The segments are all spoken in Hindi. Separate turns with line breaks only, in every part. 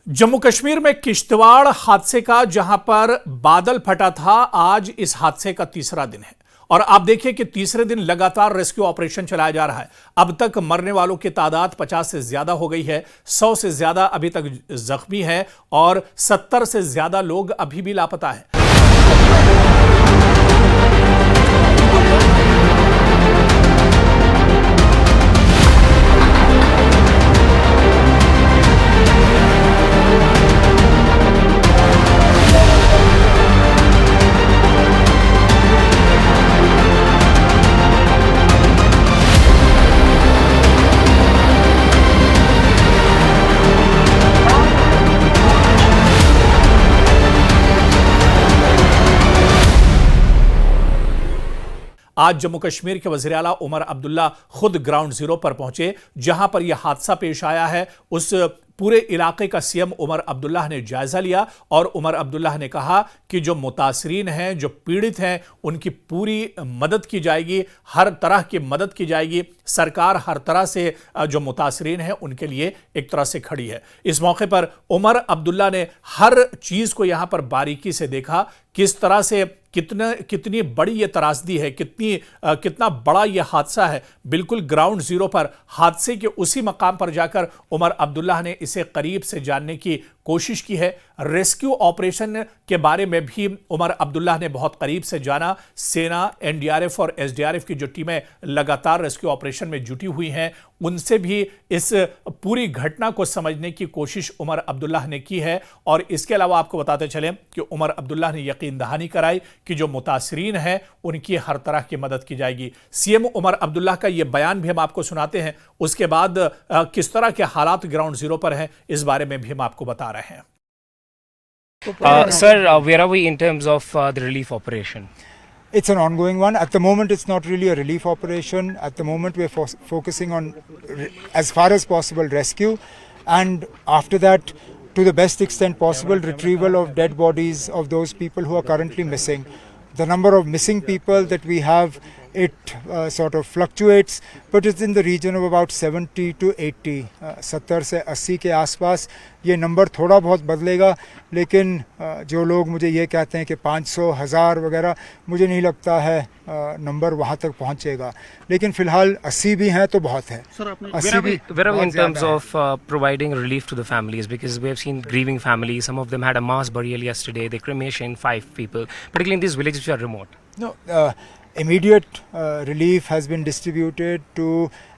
जम्मू कश्मीर में किश्तवाड़ हादसे का जहां पर बादल फटा था, आज इस हादसे का तीसरा दिन है और आप देखिए कि तीसरे दिन लगातार रेस्क्यू ऑपरेशन चलाया जा रहा है। अब तक मरने वालों की तादाद 50 से ज्यादा हो गई है, 100 से ज्यादा अभी तक जख्मी है और 70 से ज्यादा लोग अभी भी लापता हैं। आज जम्मू कश्मीर के वज़ीर आला उमर अब्दुल्ला खुद ग्राउंड जीरो पर पहुंचे, जहां पर यह हादसा पेश आया है। उस पूरे इलाके का सीएम उमर अब्दुल्ला ने जायजा लिया और उमर अब्दुल्ला ने कहा कि जो मुतासरीन हैं, जो पीड़ित हैं, उनकी पूरी मदद की जाएगी, हर तरह की मदद की जाएगी। सरकार हर तरह से जो मुतासरीन हैं उनके लिए एक तरह से खड़ी है। इस मौके पर उमर अब्दुल्ला ने हर चीज को यहां पर बारीकी से देखा, किस तरह से कितनी बड़ी ये त्रासदी है, कितना बड़ा ये हादसा है। बिल्कुल ग्राउंड जीरो पर हादसे के उसी मकाम पर जाकर उमर अब्दुल्ला ने इसे करीब से जानने की कोशिश की है। रेस्क्यू ऑपरेशन के बारे में भी उमर अब्दुल्ला ने बहुत करीब से जाना। सेना, एनडीआरएफ और एसडीआरएफ की जो टीमें लगातार रेस्क्यू ऑपरेशन में जुटी हुई हैं, उनसे भी इस पूरी घटना को समझने की कोशिश उमर अब्दुल्ला ने की है। और इसके अलावा आपको बताते चलें कि उमर अब्दुल्ला ने यकीन दहानी कराई कि जो मुतासरीन हैं उनकी हर तरह की मदद की जाएगी। सीएम उमर अब्दुल्ला का यह बयान भी हम आपको सुनाते हैं, उसके बाद किस तरह के हालात ग्राउंड जीरो पर हैं इस बारे में भी हम आपको बता रहे हैं।
Sir, where are we in terms of the relief operation?
It's an ongoing one. At the moment, it's not really a relief operation. At the moment, we're focusing on, as far as possible, rescue. And after that, to the best extent possible, retrieval of dead bodies of those people who are currently missing. The number of missing people that we have, it sort of fluctuates, but it's in the region of about 70 to 80, 70 से 80 के आसपास। ये नंबर थोड़ा बहुत बदलेगा, लेकिन जो लोग मुझे ये कहते हैं कि 500, 1000 वगैरह, मुझे नहीं लगता है नंबर वहाँ तक पहुँचेगा। लेकिन फिलहाल 80 भी हैं तो बहुत है।
Where are we in terms of providing relief to the families? Because we have seen grieving families. Some of them had a mass burial yesterday. They cremationed 5 people, particularly in these villages which are remote.
No, immediate relief has been distributed to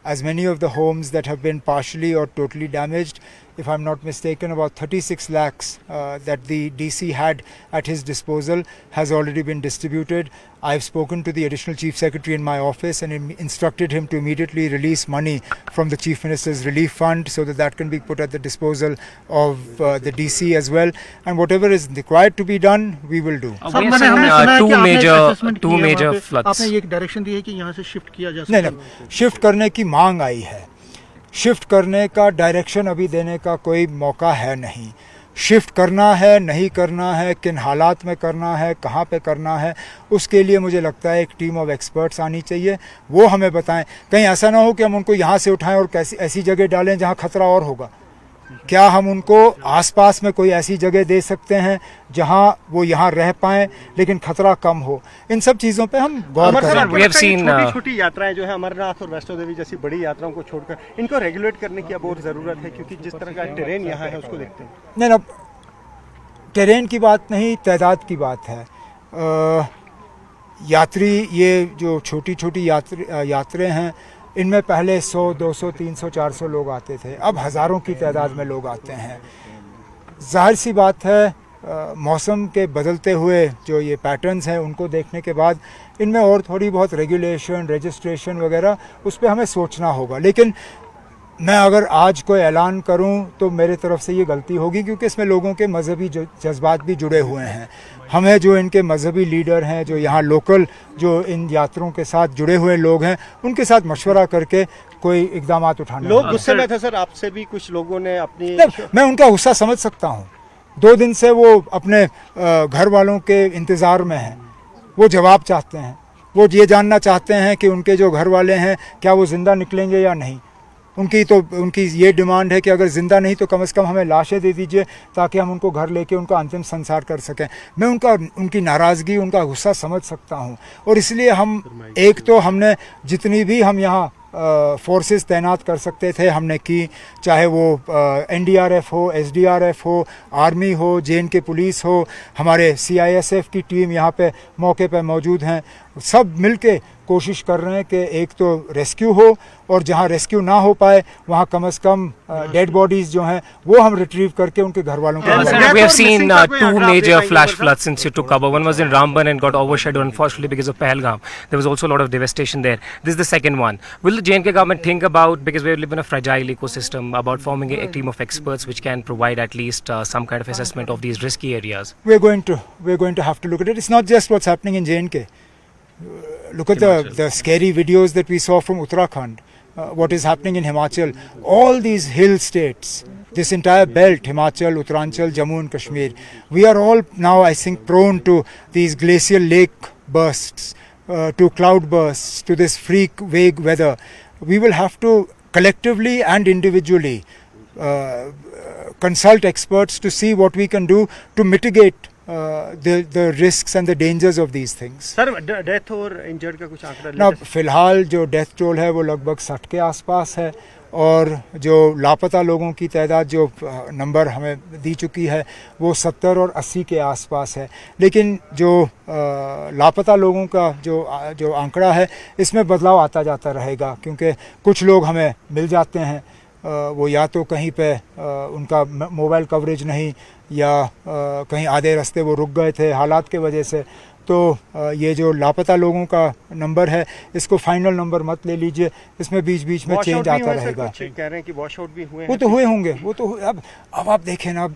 as many of the homes that have been partially or totally damaged. If I'm not mistaken, about 36 lakhs that the DC had at his disposal has already been distributed. I've spoken to the Additional Chief Secretary in my office and instructed him to immediately release money from the Chief Minister's Relief Fund so that that can be put at the disposal of the DC as well. And whatever is required to be done, we will do.
We have seen two major floods.
आपने ये डायरेक्शन दी है कि यहाँ से शिफ्ट किया जा सकता है?
नहीं, शिफ्ट करने की मांग आई है। शिफ्ट करने का डायरेक्शन अभी देने का कोई मौका है नहीं। शिफ्ट करना है, नहीं करना है, किन हालात में करना है, कहाँ पे करना है, उसके लिए मुझे लगता है एक टीम ऑफ एक्सपर्ट्स आनी चाहिए, वो हमें बताएं। कहीं ऐसा ना हो कि हम उनको यहाँ से उठाएं और ऐसी जगह डालें जहाँ खतरा और होगा। क्या हम उनको आसपास में कोई ऐसी जगह दे सकते हैं जहां वो यहाँ रह पाएं लेकिन खतरा कम हो? इन सब चीज़ों पे हम गौर करें।
छोटी-छोटी यात्राएं जो है अमरनाथ और वैष्णो देवी जैसी बड़ी यात्राओं को छोड़कर इनको रेगुलेट करने की अब और ज़रूरत है, क्योंकि जिस तरह का टेरेन यहाँ है उसको देखते हैं।
नहीं ना, टेरेन की बात नहीं, तादाद की बात है। यात्री, ये जो छोटी-छोटी यात्रें हैं, इनमें पहले 100, 200, 300, 400 लोग आते थे, अब हज़ारों की तादाद में लोग आते हैं। जाहिर सी बात है, मौसम के बदलते हुए जो ये पैटर्न्स हैं उनको देखने के बाद इनमें और थोड़ी बहुत रेगुलेशन, रजिस्ट्रेशन वगैरह उस पर हमें सोचना होगा। लेकिन मैं अगर आज कोई ऐलान करूं तो मेरे तरफ से ये गलती होगी, क्योंकि इसमें लोगों के मजहबी जज्बात भी जुड़े हुए हैं। हमें जो इनके मजहबी लीडर हैं, जो यहाँ लोकल जो इन यात्रियों के साथ जुड़े हुए लोग हैं, उनके साथ मशवरा करके कोई इकदाम उठाना।
लोग गुस्से में थे सर, आपसे भी कुछ लोगों ने अपनी,
मैं उनका गुस्सा समझ सकता हूँ। 2 दिन से वो अपने घर वालों के इंतज़ार में हैं, वो जवाब चाहते हैं, वो ये जानना चाहते हैं कि उनके जो घर वाले हैं क्या वो ज़िंदा निकलेंगे या नहीं। उनकी ये डिमांड है कि अगर ज़िंदा नहीं तो कम से कम हमें लाशें दे दीजिए ताकि हम उनको घर लेके उनका अंतिम संस्कार कर सकें। मैं उनकी नाराज़गी, उनका गुस्सा समझ सकता हूँ, और इसलिए हम एक तो हमने जितनी भी हम यहाँ फोर्सेस तैनात कर सकते थे हमने की, चाहे वो NDRF हो, SDRF हो, आर्मी हो, JNK पुलिस हो, हमारे CISF की टीम यहाँ पे मौके पे मौजूद हैं, सब मिलके कोशिश कर रहे हैं कि एक तो रेस्क्यू हो, और जहाँ रेस्क्यू ना हो पाए वहाँ कम से कम डेड बॉडीज जो हैं वो हम रिट्रीव करके उनके घर वालों को
Sir, we have seen two major flash floods since you took cover. One was in Ramban and got overshadowed unfortunately because of Pahalgam. There was also a lot of devastation there. This is the second one. Will the JNK government think about, because we live in a fragile ecosystem, about forming a team of experts which can provide at least some kind of assessment of these risky areas?
we're going to have to look at it. It's not just what's happening in JNK. Look at the scary videos that we saw from Uttarakhand. What is happening in Himachal, all these hill states, this entire belt, Himachal, Uttaranchal, Jammu and Kashmir, we are all now, I think, prone to these glacial lake bursts, to cloud bursts, to this freak vague weather. We will have to collectively and individually consult experts to see what we can do to mitigate the risks and the dangers of these things.
Sir death और इंजर्ड का कुछ आंकड़ा
ना फिलहाल जो डेथ टोल है वो लगभग 60 के आसपास है, और जो लापता लोगों की तादाद जो नंबर हमें दी चुकी है वो 70 और 80 के आसपास है। लेकिन जो लापता लोगों का जो आंकड़ा है इसमें बदलाव आता जाता रहेगा, क्योंकि कुछ लोग हमें मिल जाते हैं, वो या तो कहीं पे उनका मोबाइल कवरेज नहीं, या कहीं आधे रास्ते वो रुक गए थे हालात के वजह से। तो ये जो लापता लोगों का नंबर है इसको फाइनल नंबर मत ले लीजिए, इसमें बीच बीच में चेंज आता रहेगा।
कह रहे हैं कि वॉश आउट भी हुए हैं।
वो तो हुए होंगे, वो तो अब आप देखें ना,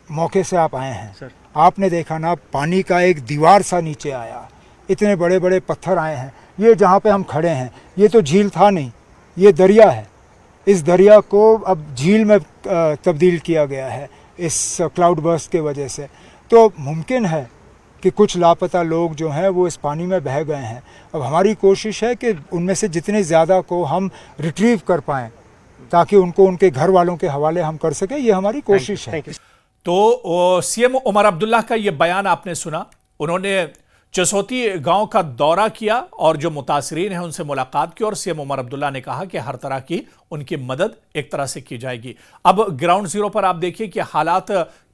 मौके से आप आए हैं
सर,
आपने देखा ना पानी का एक दीवार सा नीचे आया, इतने बड़े बड़े पत्थर आए हैं। ये जहाँ पे हम खड़े हैं ये तो झील था नहीं, ये दरिया है। इस दरिया को अब झील में तब्दील किया गया है इस क्लाउड बर्स्ट के वजह से। तो मुमकिन है कि कुछ लापता लोग जो हैं वो इस पानी में बह गए हैं। अब हमारी कोशिश है कि उनमें से जितने ज़्यादा को हम रिट्रीव कर पाएँ ताकि उनको उनके घर वालों के हवाले हम कर सकें, ये हमारी कोशिश है।
तो सीएम उमर अब्दुल्ला का ये बयान आपने सुना, उन्होंने चसोती गांव का दौरा किया और जो मुतासरीन हैं उनसे मुलाकात की, और सीएम उमर अब्दुल्ला ने कहा कि हर तरह की उनकी मदद एक तरह से की जाएगी। अब ग्राउंड जीरो पर आप देखिए कि हालात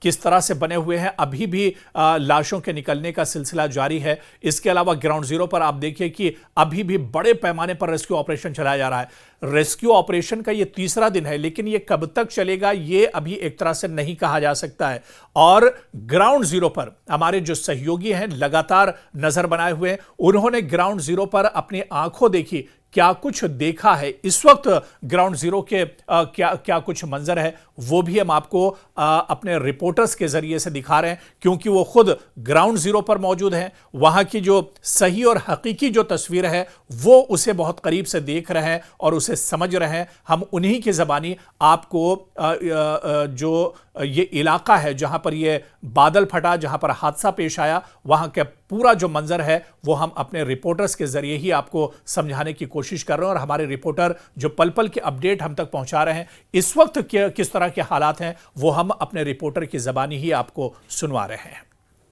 किस तरह से बने हुए हैं, अभी भी लाशों के निकलने का सिलसिला जारी है। इसके अलावा ग्राउंड जीरो पर आप देखिए कि अभी भी बड़े पैमाने पर रेस्क्यू ऑपरेशन चलाया जा रहा है। रेस्क्यू ऑपरेशन का ये तीसरा दिन है, लेकिन ये कब तक चलेगा ये अभी एक तरह से नहीं कहा जा सकता है। और ग्राउंड जीरो पर हमारे जो सहयोगी हैं लगातार नजर बनाए हुए हैं, उन्होंने ग्राउंड जीरो पर अपनी आंखों देखी, क्या कुछ देखा है, इस वक्त ग्राउंड जीरो के क्या कुछ मंजर है वो भी हम आपको अपने रिपोर्टर्स के जरिए से दिखा रहे हैं, क्योंकि वो खुद ग्राउंड जीरो पर मौजूद हैं। वहां की जो सही और हकीकी जो तस्वीर है वो उसे बहुत करीब से देख रहे हैं और उसे समझ रहे हैं। हम उन्हीं की ज़बानी आपको जो ये इलाका है जहां पर ये बादल फटा, जहां पर हादसा पेश आया, वहां का पूरा जो मंजर है वो हम अपने रिपोर्टर्स के जरिए ही आपको समझाने की कोशिश कर रहे हैं। और हमारे रिपोर्टर जो पल पल के अपडेट हम तक पहुंचा रहे हैं, इस वक्त किस तरह के हालात हैं वो हम अपने रिपोर्टर की ज़बानी ही आपको सुनवा रहे हैं।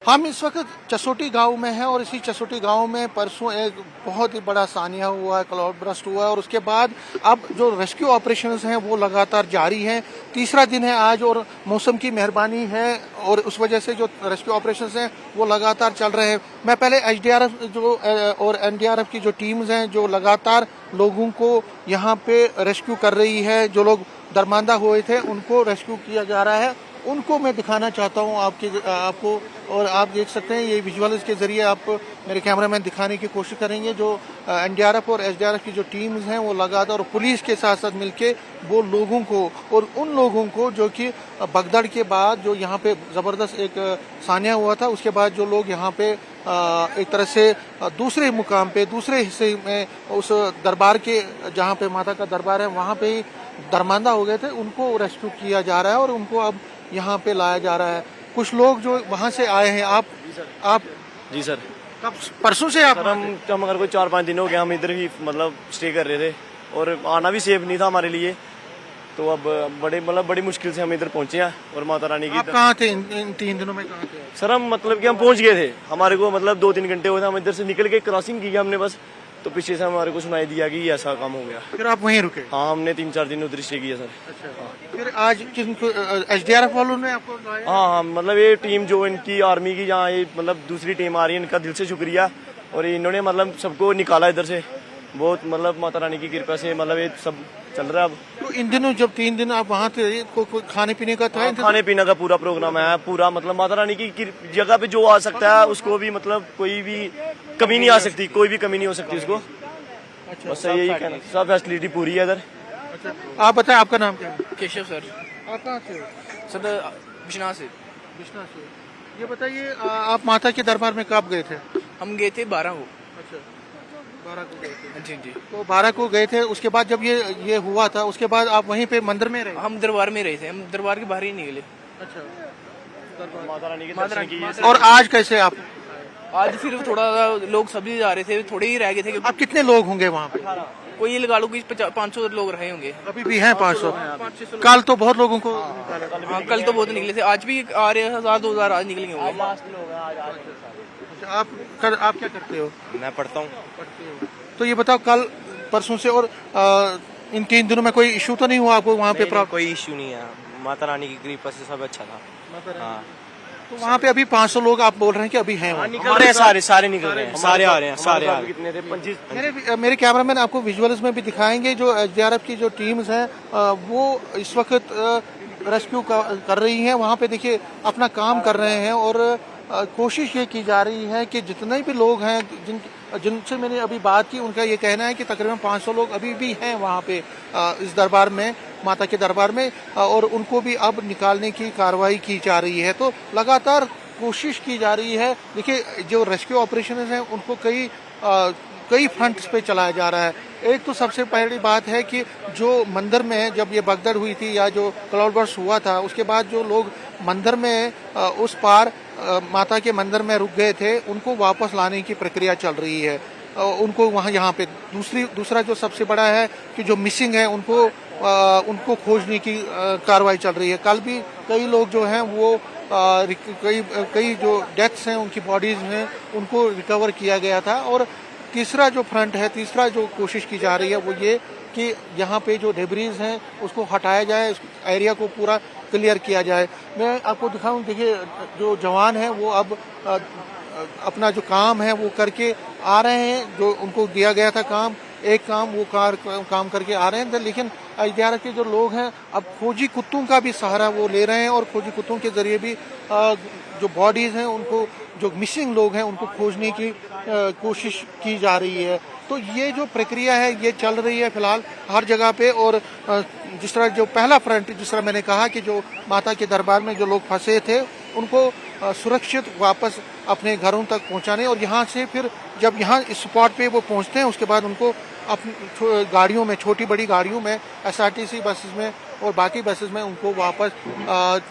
हम इस वक्त चसोटी गांव में हैं और इसी चसोटी गांव में परसों एक बहुत ही बड़ा सानिया हुआ है, क्लाउड बर्स्ट हुआ है, और उसके बाद अब जो रेस्क्यू ऑपरेशंस हैं वो लगातार जारी हैं। तीसरा दिन है आज और मौसम की मेहरबानी है और उस वजह से जो रेस्क्यू ऑपरेशंस हैं वो लगातार चल रहे हैं। मैं पहले SDRF जो और NDRF की जो टीम्स हैं जो लगातार लोगों को यहाँ पे रेस्क्यू कर रही है, जो लोग दरमांदा हुए थे उनको रेस्क्यू किया जा रहा है, उनको मैं दिखाना चाहता हूँ आपको। और आप देख सकते हैं ये विजुअल्स के जरिए आप मेरे कैमरामैन दिखाने की कोशिश करेंगे। जो NDRF और SDRF की जो टीम्स हैं वो लगातार पुलिस के साथ साथ मिलके वो लोगों को और उन लोगों को जो कि भगदड़ के बाद जो यहाँ पे ज़बरदस्त एक सानिया हुआ था, उसके बाद जो लोग यहाँ पे एक तरह से दूसरे मुकाम पे दूसरे हिस्से में उस दरबार के जहाँ पे माता का दरबार है वहाँ पे ही दरमांदा हो गए थे, उनको रेस्क्यू किया जा रहा है और उनको अब यहाँ पे लाया जा रहा है। कुछ लोग जो वहाँ से आए हैं, आप
जी सर,
कब परसों से आप
सर हम अगर कोई 4-5 दिन हो गया हम इधर ही मतलब स्टे कर रहे थे, और आना भी सेफ नहीं था हमारे लिए। तो अब बड़ी मुश्किल से हम इधर पहुंचे हैं और माता रानी की
आप कहाँ थे इन 3 दिनों में, कहाँ थे?
सर हम मतलब कि हम पहुंच गए थे, हमारे को मतलब 2-3 घंटे हुए थे, हम इधर से निकल के क्रॉसिंग की हमने बस, तो पीछे से हमारे को सुनाई दिया कि ऐसा काम हो गया।
फिर आप वहीं रुके?
हाँ, हमने 3-4 दिन उधर स्टे किया सर।
अच्छा। फिर आज किनको SDRF वालों ने आपको लाया?
हाँ, मतलब ये टीम जो इनकी आर्मी की जहाँ ये मतलब दूसरी टीम आ रही है, इनका दिल से शुक्रिया। और इन्होंने मतलब सबको निकाला इधर से, बहुत मतलब माता रानी की कृपा से मतलब ये सब चल रहा है अब।
तो इन दिनों जब 3 दिन आप वहाँ थे, कोई खाने पीने का था?
खाने पीने का पूरा प्रोग्राम है, पूरा मतलब माता रानी की जगह पे जो आ सकता है उसको भी मतलब कोई भी कमी नहीं आ सकती, कोई भी कमी नहीं हो सकती उसको।
अच्छा,
बस यही कहना, सब फैसिलिटी पूरी है इधर।
अच्छा, आप बताएं आपका नाम क्या है?
केशव सर।
आप कहाँ से हो?
सर बिश्नाह से।
बिश्नाह से। ये बताइए आप माता के दरबार में कब गए थे?
हम गए थे 12 को।
अच्छा, 12 को गए थे।
जी जी।
तो 12 को गए थे, उसके बाद जब ये हुआ था उसके बाद आप वहीं पे मंदिर में रहे?
हम दरबार में रहे थे, हम दरबार के बाहर ही निकले।
अच्छा।
माता रानी के
माता
दर्शन
रानी-
किए।
और आज कैसे आप?
आज फिर थोड़ा लोग सभी जा रहे थे, थोड़े ही रह गए थे
आप कितने लोग होंगे वहाँ पे?
कोई ये लगा लो कि 500 लोग रहे होंगे।
अभी भी हैं 500? कल तो बहुत लोगों को
हाँ, कल तो बहुत निकले थे, आज भी आ रहे हैं 1000-2000 आज निकलेंगे होंगे।
अच्छा, आप क्या करते हो?
मैं पढ़ता हूँ।
तो ये बताओ कल परसों से और इन 3 दिनों में कोई इशू तो नहीं हुआ आपको वहाँ पे?
कोई इश्यू नहीं है, माता रानी की कृपा से सब अच्छा था। हाँ,
तो वहाँ पे अभी 500 लोग आप बोल रहे हैं कि अभी हैं वहाँ?
निकल रहे हैं सारे निकल रहे हैं, सारे आ रहे हैं, सारे आ रहे हैं। कितने थे? 25।
मेरे कैमरामैन आपको विजुअल्स में भी दिखाएंगे जो SDRF की जो टीम्स हैं वो इस वक्त रेस्क्यू कर रही हैं। वहाँ पे देखिए अपना काम कर रहे हैं और कोशिश ये की जा रही है कि जितने भी लोग हैं जिनसे मैंने अभी बात की, उनका ये कहना है कि तकरीबन 500 लोग अभी भी हैं वहाँ पे इस दरबार में, माता के दरबार में, और उनको भी अब निकालने की कार्रवाई की जा रही है। तो लगातार कोशिश की जा रही है। देखिए जो रेस्क्यू ऑपरेशन हैं उनको कई फ्रंट्स पे चलाया जा रहा है। एक तो सबसे पहली बात है कि जो मंदिर में जब ये भगदड़ हुई थी या जो क्लाउड बर्स्ट हुआ था, उसके बाद जो लोग मंदिर में उस पार माता के मंदिर में रुक गए थे, उनको वापस लाने की प्रक्रिया चल रही है। उनको वहाँ यहाँ पे दूसरा जो सबसे बड़ा है कि जो मिसिंग है उनको खोजने की कार्रवाई चल रही है। कल भी कई लोग जो हैं वो कई जो डेथ्स हैं उनकी बॉडीज हैं उनको रिकवर किया गया था। और तीसरा जो फ्रंट है, तीसरा जो कोशिश की जा रही है वो ये कि यहाँ पे जो डेब्रीज हैं उसको हटाया जाए, उस एरिया को पूरा क्लियर किया जाए। मैं आपको दिखाऊं, देखिए जो जवान हैं वो अब अपना जो काम है वो करके आ रहे हैं, जो उनको दिया गया था काम, एक काम वो काम करके आ रहे हैं। लेकिन SDRF के जो लोग हैं अब खोजी कुत्तों का भी सहारा वो ले रहे हैं और खोजी कुत्तों के जरिए भी जो बॉडीज हैं उनको, जो मिसिंग लोग हैं उनको खोजने की कोशिश की जा रही है। तो ये जो प्रक्रिया है ये चल रही है फिलहाल हर जगह पे। और जिस तरह जो पहला फ्रंट, जिस तरह मैंने कहा कि जो माता के दरबार में जो लोग फंसे थे उनको सुरक्षित वापस अपने घरों तक पहुंचाने, और यहाँ से फिर जब यहाँ इस स्पॉट पे वो पहुंचते हैं उसके बाद उनको अपनी गाड़ियों में, छोटी बड़ी गाड़ियों में, SRTC बसेस में और बाकी बसेस में उनको वापस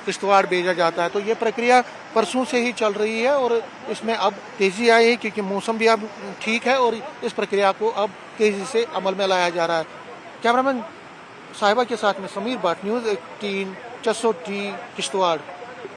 किश्तवाड़ भेजा जाता है। तो ये प्रक्रिया परसों से ही चल रही है और इसमें अब तेज़ी आई है क्योंकि मौसम भी अब ठीक है और इस प्रक्रिया को अब तेज़ी से अमल में लाया जा रहा है। कैमरामैन साहिबा के साथ में समीर भट्ट, न्यूज़ 18 चसोटी किश्तवाड़।